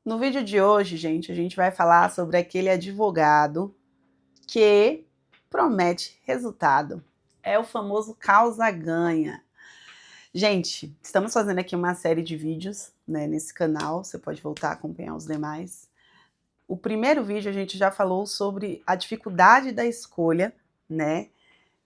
No vídeo de hoje, gente, a gente vai falar sobre aquele advogado que promete resultado. É o famoso causa-ganha. Gente, estamos fazendo aqui uma série de vídeos, né, nesse canal, você pode voltar a acompanhar os demais. O primeiro vídeo a gente já falou sobre a dificuldade da escolha, né,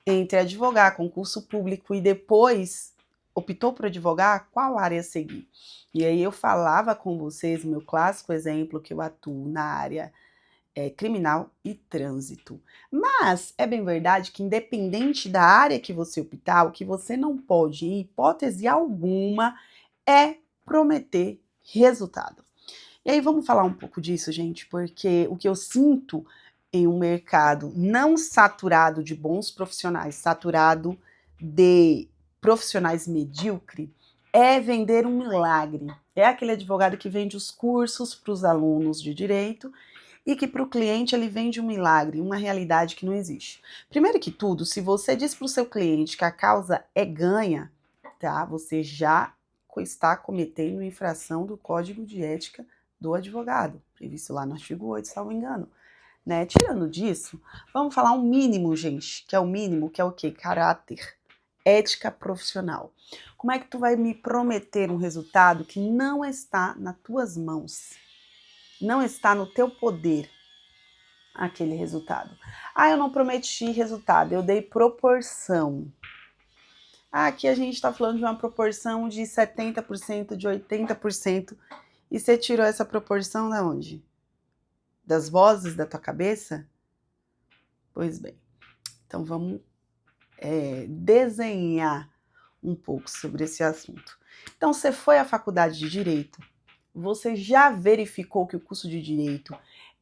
entre advogar, concurso público e depois optou por advogar, qual área seguir? E aí eu falava com vocês o meu clássico exemplo que eu atuo na área criminal e trânsito. Mas é bem verdade que independente da área que você optar, o que você não pode, em hipótese alguma, é prometer resultado. E aí vamos falar um pouco disso, gente, porque o que eu sinto em um mercado não saturado de bons profissionais, saturado de profissionais medíocres, é vender um milagre. É aquele advogado que vende os cursos para os alunos de direito e que para o cliente ele vende um milagre, uma realidade que não existe. Primeiro que tudo, se você diz para o seu cliente que a causa é ganha, tá? Você já está cometendo infração do Código de Ética do advogado, previsto lá no artigo 8, salvo engano. Né? Tirando disso, vamos falar um mínimo, gente, que é o mínimo, que é o quê? Caráter, ética profissional. Como é que tu vai me prometer um resultado que não está nas tuas mãos? Não está no teu poder aquele resultado. Ah, eu não prometi resultado, eu dei proporção. Ah, aqui a gente está falando de uma proporção de 70%, de 80%. E você tirou essa proporção da onde? Das vozes da tua cabeça? Pois bem, então vamos desenhar um pouco sobre esse assunto. Então, você foi à faculdade de Direito, você já verificou que o curso de Direito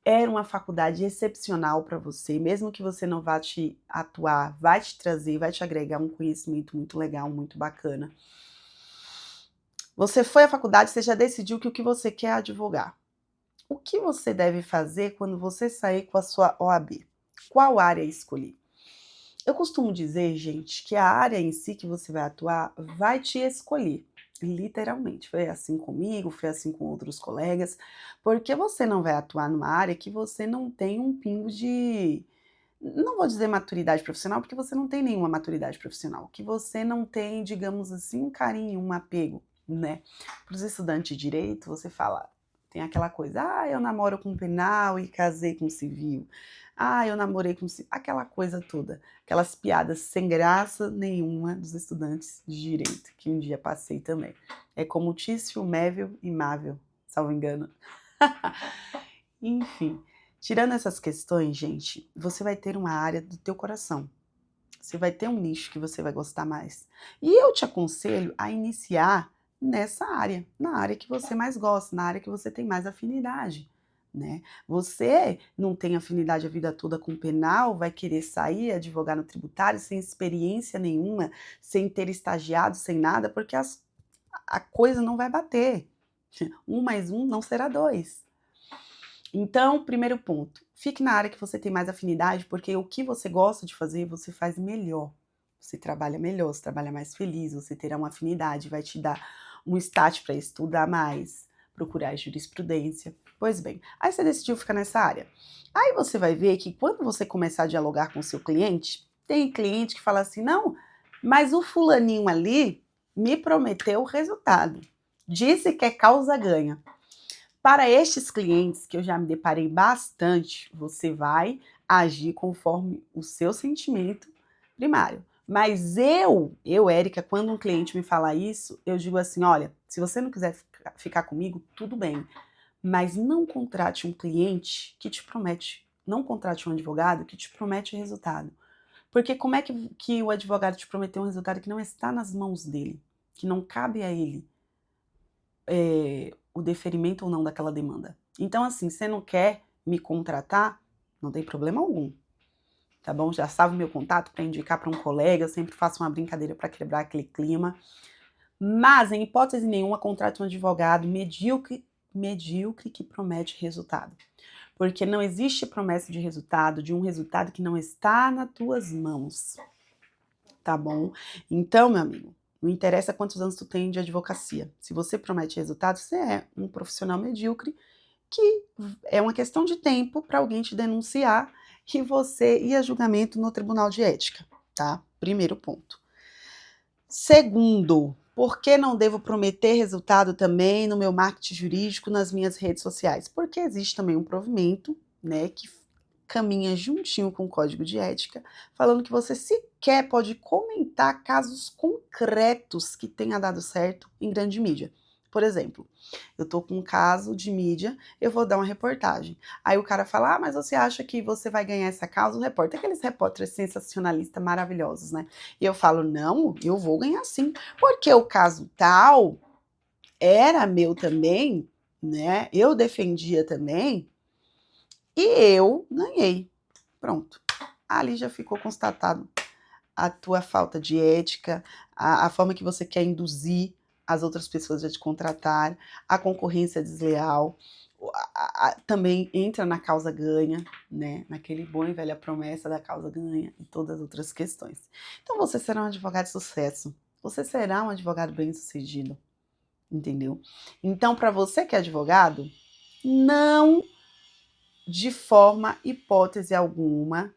era uma faculdade excepcional para você, mesmo que você não vá te atuar, vai te trazer, vai te agregar um conhecimento muito legal, muito bacana. Você foi à faculdade, você já decidiu que o que você quer é advogar. O que você deve fazer quando você sair com a sua OAB? Qual área escolher? Eu costumo dizer, gente, que a área em si que você vai atuar vai te escolher, literalmente. Foi assim comigo, foi assim com outros colegas, porque você não vai atuar numa área que você não tem um pingo de. Não vou dizer maturidade profissional, porque você não tem nenhuma maturidade profissional, que você não tem, digamos assim, um carinho, um apego, né? Para os estudantes de direito, você fala, tem aquela coisa, ah, eu namoro com penal e casei com civil. Ah, eu namorei com aquela coisa toda, aquelas piadas sem graça nenhuma dos estudantes de direito, que um dia passei também. É como Tício, Mével e Mável, salvo engano. Enfim, tirando essas questões, gente, você vai ter uma área do teu coração. Você vai ter um nicho que você vai gostar mais. E eu te aconselho a iniciar nessa área, na área que você mais gosta, na área que você tem mais afinidade, né? Você não tem afinidade a vida toda com penal, vai querer sair, advogar no tributário sem experiência nenhuma, sem ter estagiado, sem nada, porque a coisa não vai bater. 1 mais 1 não será 2. Então, primeiro ponto, fique na área que você tem mais afinidade, porque o que você gosta de fazer, você faz melhor. Você trabalha melhor, você trabalha mais feliz, você terá uma afinidade, vai te dar um start para estudar mais, procurar jurisprudência. Pois bem, aí você decidiu ficar nessa área. Aí você vai ver que quando você começar a dialogar com o seu cliente, tem cliente que fala assim: não, mas o fulaninho ali me prometeu o resultado. Disse que é causa ganha. Para estes clientes, que eu já me deparei bastante, você vai agir conforme o seu sentimento primário. Mas Érica, quando um cliente me fala isso, eu digo assim: olha, se você não quiser ficar comigo, tudo bem, mas não contrate um cliente que te promete, não contrate um advogado que te promete resultado. Porque como é que o advogado te prometeu um resultado que não está nas mãos dele, que não cabe a ele? O deferimento ou não daquela demanda. Então, assim, você não quer me contratar? Não tem problema algum, tá bom? Já sabe o meu contato para indicar para um colega, eu sempre faço uma brincadeira para quebrar aquele clima. Mas, em hipótese nenhuma, contrate um advogado medíocre que promete resultado. Porque não existe promessa de resultado, de um resultado que não está nas tuas mãos, tá bom? Então, meu amigo, não interessa quantos anos tu tem de advocacia. Se você promete resultado, você é um profissional medíocre que é uma questão de tempo para alguém te denunciar e você ir a julgamento no Tribunal de Ética, tá? Primeiro ponto. Segundo, por que não devo prometer resultado também no meu marketing jurídico, nas minhas redes sociais? Porque existe também um provimento, né, que caminha juntinho com o Código de Ética, falando que você sequer pode comentar casos concretos que tenha dado certo em grande mídia. Por exemplo, eu tô com um caso de mídia, eu vou dar uma reportagem. Aí o cara fala, mas você acha que você vai ganhar essa causa? O repórter, aqueles repórteres sensacionalistas maravilhosos, né? E eu falo, não, eu vou ganhar sim, porque o caso tal era meu também, né? Eu defendia também, e eu ganhei. Pronto. Ali já ficou constatado a tua falta de ética, a forma que você quer induzir as outras pessoas a te contratar, a concorrência desleal, também entra na causa ganha, né? Naquele bom e velha promessa da causa ganha e todas as outras questões. Então você será um advogado de sucesso, você será um advogado bem-sucedido, entendeu? Então, para você que é advogado, não, de forma, hipótese alguma,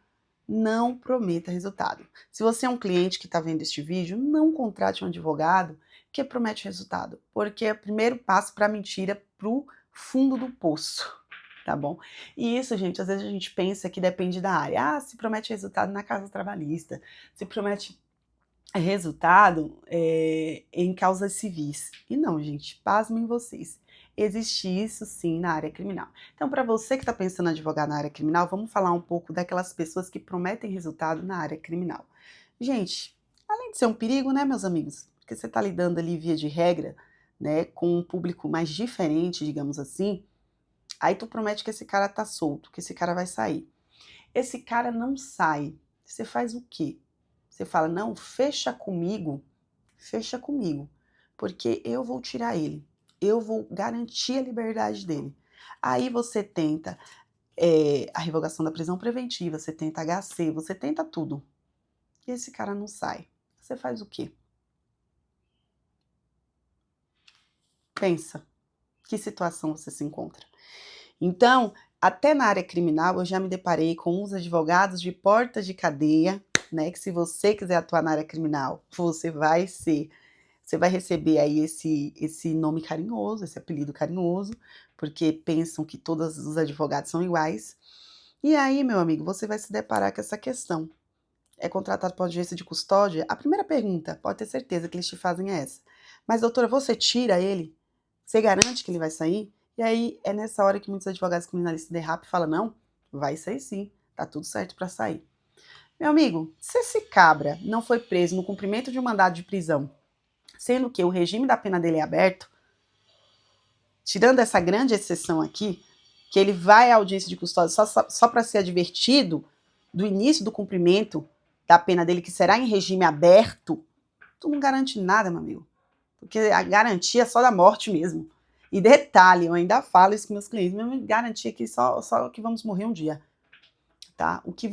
não prometa resultado. Se você é um cliente que está vendo este vídeo, não contrate um advogado que promete resultado, porque é o primeiro passo para a mentira pro fundo do poço, tá bom? E isso, gente, às vezes a gente pensa que depende da área. Se promete resultado na casa trabalhista, se promete resultado em causas civis. E não, gente, pasmem vocês. Existe isso sim na área criminal. Então, para você que está pensando em advogar na área criminal, vamos falar um pouco daquelas pessoas que prometem resultado na área criminal. Gente, além de ser um perigo, né, meus amigos? Porque você está lidando ali, via de regra, né, com um público mais diferente, digamos assim. Aí tu promete que esse cara tá solto, que esse cara vai sair. Esse cara não sai. Você faz o quê? Você fala, não, fecha comigo, porque eu vou tirar ele, eu vou garantir a liberdade dele. Aí você tenta a revogação da prisão preventiva, você tenta HC, você tenta tudo. E esse cara não sai. Você faz o quê? Pensa, que situação você se encontra. Então, até na área criminal, eu já me deparei com uns advogados de portas de cadeia, né? Que se você quiser atuar na área criminal, você vai receber aí esse nome carinhoso, esse apelido carinhoso, porque pensam que todos os advogados são iguais. E aí, meu amigo, você vai se deparar com essa questão. É contratado por audiência de custódia? A primeira pergunta, pode ter certeza que eles te fazem é essa. Mas, doutora, você tira ele? Você garante que ele vai sair? E aí, é nessa hora que muitos advogados criminalistas derrapam e falam, não, vai sair sim, tá tudo certo para sair. Meu amigo, se esse cabra não foi preso no cumprimento de um mandado de prisão, sendo que o regime da pena dele é aberto, tirando essa grande exceção aqui, que ele vai à audiência de custódia só para ser advertido do início do cumprimento da pena dele, que será em regime aberto, tu não garante nada, meu amigo. Porque a garantia é só da morte mesmo. E detalhe, eu ainda falo isso com meus clientes, minha garantia é que só que vamos morrer um dia. Tá? O que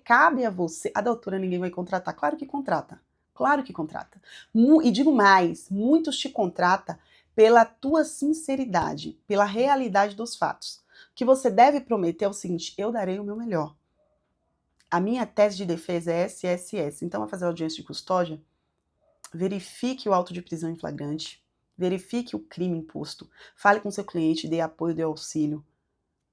cabe a você, a doutora ninguém vai contratar. Claro que contrata. Claro que contrata. E digo mais, muitos te contratam pela tua sinceridade, pela realidade dos fatos. O que você deve prometer é o seguinte, eu darei o meu melhor. A minha tese de defesa é SSS. Então, vai fazer audiência de custódia, verifique o auto de prisão em flagrante, verifique o crime imposto, fale com seu cliente, dê apoio, dê auxílio,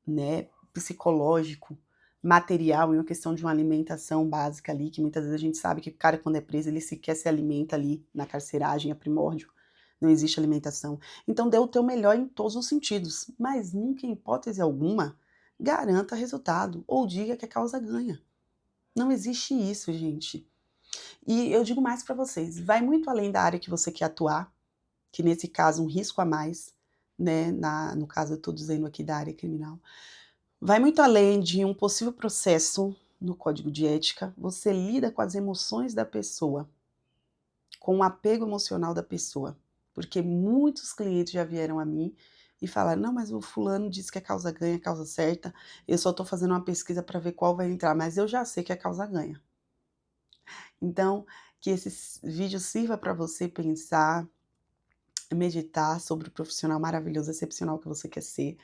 né, psicológico, material, em uma questão de uma alimentação básica ali, que muitas vezes a gente sabe que o cara quando é preso, ele sequer se alimenta ali na carceragem, é primórdio, não existe alimentação. Então dê o teu melhor em todos os sentidos, mas nunca, em hipótese alguma, garanta resultado ou diga que a causa ganha. Não existe isso, gente. E eu digo mais para vocês, vai muito além da área que você quer atuar, que nesse caso um risco a mais, né, no caso eu estou dizendo aqui da área criminal, vai muito além de um possível processo no código de ética, você lida com as emoções da pessoa, com o apego emocional da pessoa, porque muitos clientes já vieram a mim e falaram, não, mas o fulano disse que a causa ganha, a causa certa, eu só estou fazendo uma pesquisa para ver qual vai entrar, mas eu já sei que a causa ganha. Então, que esse vídeo sirva para você pensar, meditar sobre o profissional maravilhoso, excepcional que você quer ser,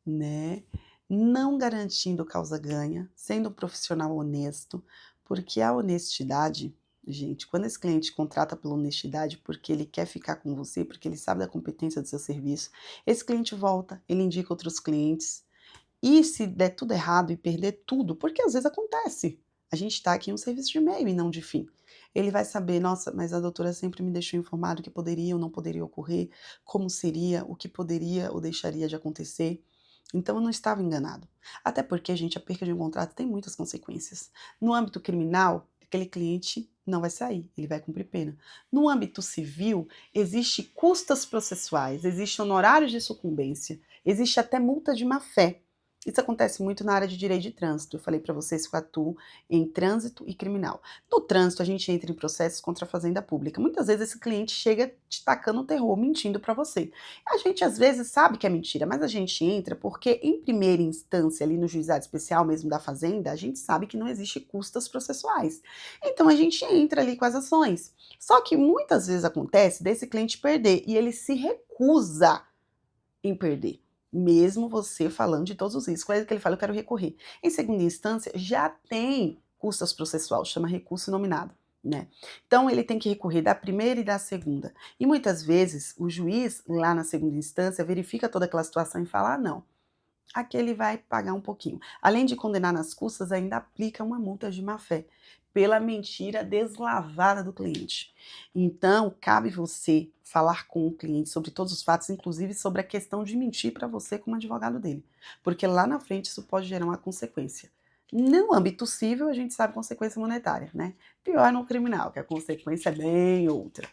né? Não garantindo causa-ganha, sendo um profissional honesto, porque a honestidade, gente, quando esse cliente contrata pela honestidade porque ele quer ficar com você, porque ele sabe da competência do seu serviço, esse cliente volta, ele indica outros clientes. E se der tudo errado e perder tudo, porque às vezes acontece, a gente está aqui em um serviço de meio e não de fim. Ele vai saber, nossa, mas a doutora sempre me deixou informado que poderia ou não poderia ocorrer, como seria, o que poderia ou deixaria de acontecer. Então eu não estava enganado. Até porque, gente, a perca de um contrato tem muitas consequências. No âmbito criminal, aquele cliente não vai sair, ele vai cumprir pena. No âmbito civil, existe custas processuais, existe honorários de sucumbência, existe até multa de má-fé. Isso acontece muito na área de direito de trânsito. Eu falei para vocês que eu atuo em trânsito e criminal. No trânsito, a gente entra em processos contra a fazenda pública. Muitas vezes esse cliente chega te tacando terror, mentindo para você. A gente às vezes sabe que é mentira, mas a gente entra porque em primeira instância, ali no juizado especial mesmo da fazenda, a gente sabe que não existe custas processuais. Então a gente entra ali com as ações. Só que muitas vezes acontece desse cliente perder e ele se recusa em perder. Mesmo você falando de todos os riscos. Aí que ele fala, eu quero recorrer. Em segunda instância, já tem custas processual, chama recurso nominado, né? Então ele tem que recorrer da primeira e da segunda. E muitas vezes o juiz, lá na segunda instância, verifica toda aquela situação e fala: ah, não, aqui ele vai pagar um pouquinho. Além de condenar nas custas, ainda aplica uma multa de má-fé pela mentira deslavada do cliente. Então, cabe você falar com o cliente sobre todos os fatos, inclusive sobre a questão de mentir para você como advogado dele, porque lá na frente isso pode gerar uma consequência. No âmbito civil, a gente sabe consequência monetária, né? Pior no criminal, que a consequência é bem outra.